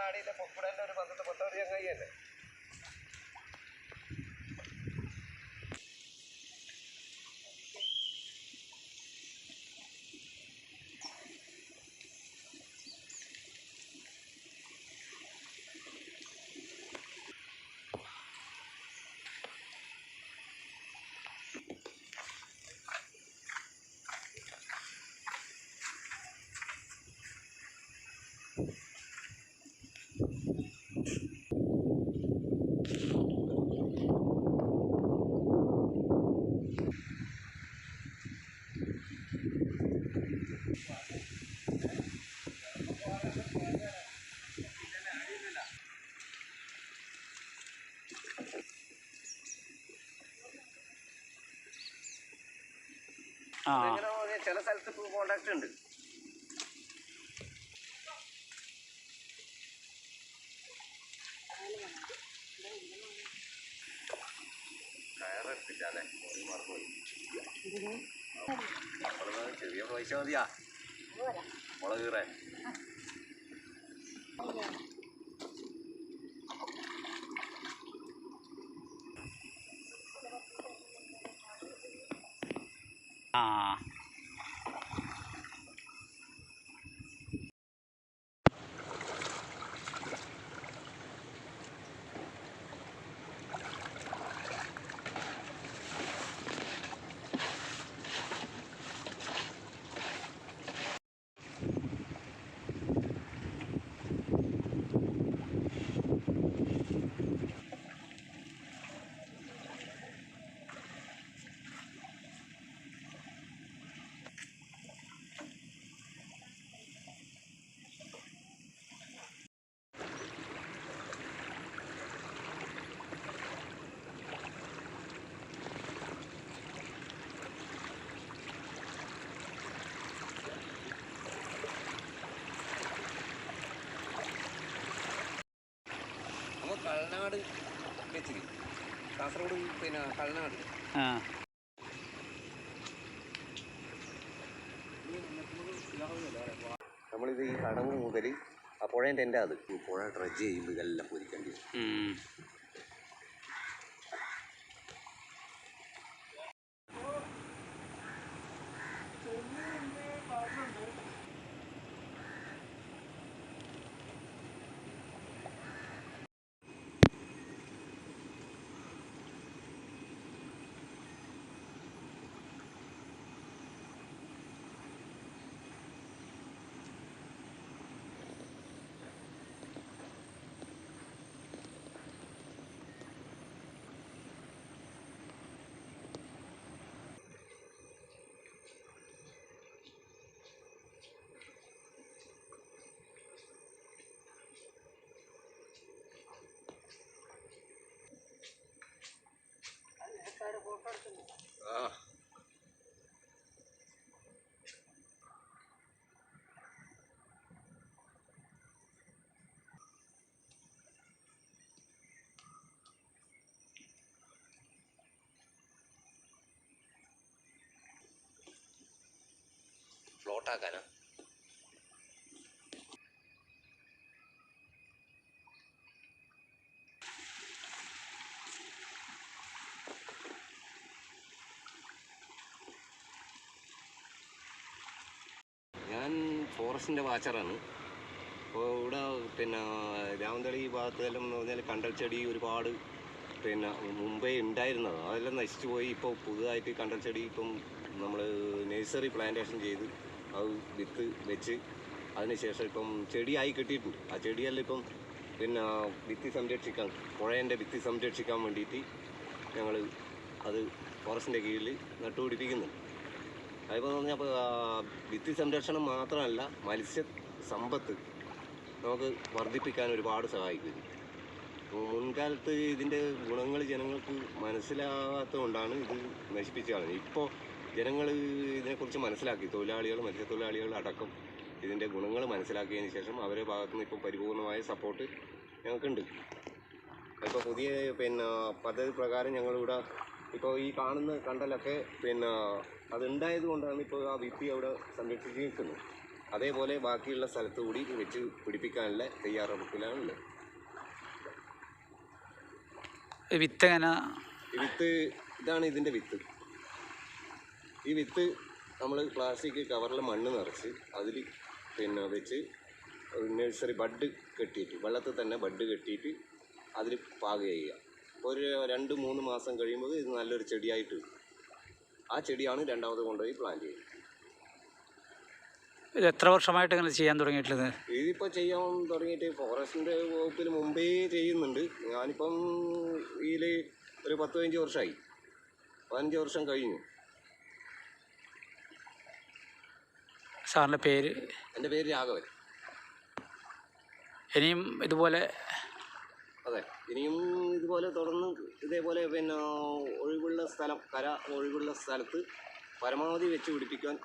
ആടിയിലെ പൊക്കുടൻ്റെ ഒരു 10 ചങ്ങായി തന്നെ. ചില സ്ഥലത്ത് കോണ്ടാക്ട് ഉണ്ട്. കയറെടുത്തില്ല അല്ലേ? മറന്നുപോയി. ചെറിയ പൈസ മതിയാ മുളക് കീറാൻ. കള്ളനാട് വെച്ചിരി കാസർഗോഡ് പിന്നെ കള്ളനാട് നമ്മളിത് ഈ കടങ്ങ് മുതൽ ആ പുഴേൻ്റെ എൻ്റെ അത് പുഴ ഡ്രഡ്ജ് ചെയ്യുമ്പോൾ ഇതെല്ലാം പൊരിക്കേണ്ടി വരും. ഫ്ലോട്ടാക്കാനാ? ഞാൻ ഫോറസ്റ്റിൻ്റെ വാച്ചറാണ്. അപ്പോൾ ഇവിടെ പിന്നെ രാമന്തളി ഭാഗത്തെല്ലാം എന്ന് പറഞ്ഞാൽ കണ്ടൽ ചെടി ഒരുപാട് പിന്നെ മുമ്പേ ഉണ്ടായിരുന്നത് അതെല്ലാം നശിച്ചു പോയി. ഇപ്പോൾ പുതുതായിട്ട് കണ്ടൽ ചെടി ഇപ്പം നമ്മൾ നഴ്സറി പ്ലാന്റേഷൻ ചെയ്ത് അത് വിത്ത് വെച്ച് അതിനുശേഷം ഇപ്പം ചെടിയായി കിട്ടിയിട്ടുണ്ട്. ആ ചെടിയെല്ലാം ഇപ്പം പിന്നെ ഭിത്തി സംരക്ഷിക്കാൻ പുഴേൻ്റെ ഭിത്തി സംരക്ഷിക്കാൻ വേണ്ടിയിട്ട് ഞങ്ങൾ അത് ഫോറസ്റ്റിൻ്റെ കീഴിൽ നട്ടുപിടിപ്പിക്കുന്നുണ്ട്. അതിപ്പോൾ എന്ന് പറഞ്ഞാൽ ഭിത്തി സംരക്ഷണം മാത്രമല്ല മത്സ്യ സമ്പത്ത് നമുക്ക് വർദ്ധിപ്പിക്കാൻ ഒരുപാട് സഹായിക്കും. മുൻകാലത്ത് ഇതിൻ്റെ ഗുണങ്ങൾ ജനങ്ങൾക്ക് മനസ്സിലാകാത്തത് കൊണ്ടാണ് ഇത് നശിപ്പിച്ചു കളഞ്ഞത്. ഇപ്പോൾ ജനങ്ങൾ ഇതിനെക്കുറിച്ച് മനസ്സിലാക്കി, തൊഴിലാളികൾ മത്സ്യത്തൊഴിലാളികൾ അടക്കം ഇതിൻ്റെ ഗുണങ്ങൾ മനസ്സിലാക്കിയതിന് ശേഷം അവരുടെ ഭാഗത്തുനിന്ന് ഇപ്പോൾ പരിപൂർണമായ സപ്പോർട്ട് ഞങ്ങൾക്കുണ്ട്. ഇപ്പോൾ പുതിയ പിന്നെ പദ്ധതി പ്രകാരം ഞങ്ങളിവിടെ ഇപ്പോൾ ഈ കാണുന്ന കണ്ടലൊക്കെ പിന്നെ അതുണ്ടായത് കൊണ്ടാണ് ഇപ്പോൾ ആ ഭിത്തി അവിടെ സംരക്ഷിച്ച് നിൽക്കുന്നത്. അതേപോലെ ബാക്കിയുള്ള സ്ഥലത്ത് കൂടി വെച്ച് പിടിപ്പിക്കാനുള്ള തയ്യാറെടുപ്പിലാണുള്ളത്. വിത്ത് എങ്ങനെ? വിത്ത് ഇതാണ് ഇതിൻ്റെ വിത്ത്. ഈ വിത്ത് നമ്മൾ പ്ലാസ്റ്റിക് കവറിൽ മണ്ണ് നിറച്ച് അതിൽ വെച്ച് നഴ്സറി ബഡ് കെട്ടിയിട്ട് വെള്ളത്തിൽ തന്നെ ബഡ് കെട്ടിയിട്ട് അതിൽ പാക ചെയ്യുക. ഒരു 2-3 മാസം കഴിയുമ്പോൾ ഇത് നല്ലൊരു ചെടിയായിട്ട് വരും. ആ ചെടിയാണ് രണ്ടാമത് കൊണ്ടുപോയി പ്ലാന്റ് ചെയ്യുന്നത്. ഇത് എത്ര വർഷമായിട്ട് ഇങ്ങനെ ചെയ്യാൻ തുടങ്ങിയിട്ടുള്ളത്? ഇതിപ്പോൾ ചെയ്യാൻ തുടങ്ങിയിട്ട് ഫോറസ്റ്റിൻ്റെ വകുപ്പിൽ മുമ്പേ ചെയ്യുന്നുണ്ട്. ഞാനിപ്പം ഇതിൽ ഒരു 10-15 വർഷമായി. 15 വർഷം കഴിഞ്ഞു. സാറിൻ്റെ പേര്? എൻ്റെ പേര് രാഘവൻ. ഇനിയും ഇതുപോലെ? അതെ, ഇനിയും ഇതുപോലെ തുടർന്ന് ഇതേപോലെ ഒഴിവുള്ള സ്ഥലം, ഒഴിവുള്ള സ്ഥലത്ത് പരമാവധി വെച്ച് പിടിപ്പിക്കാൻ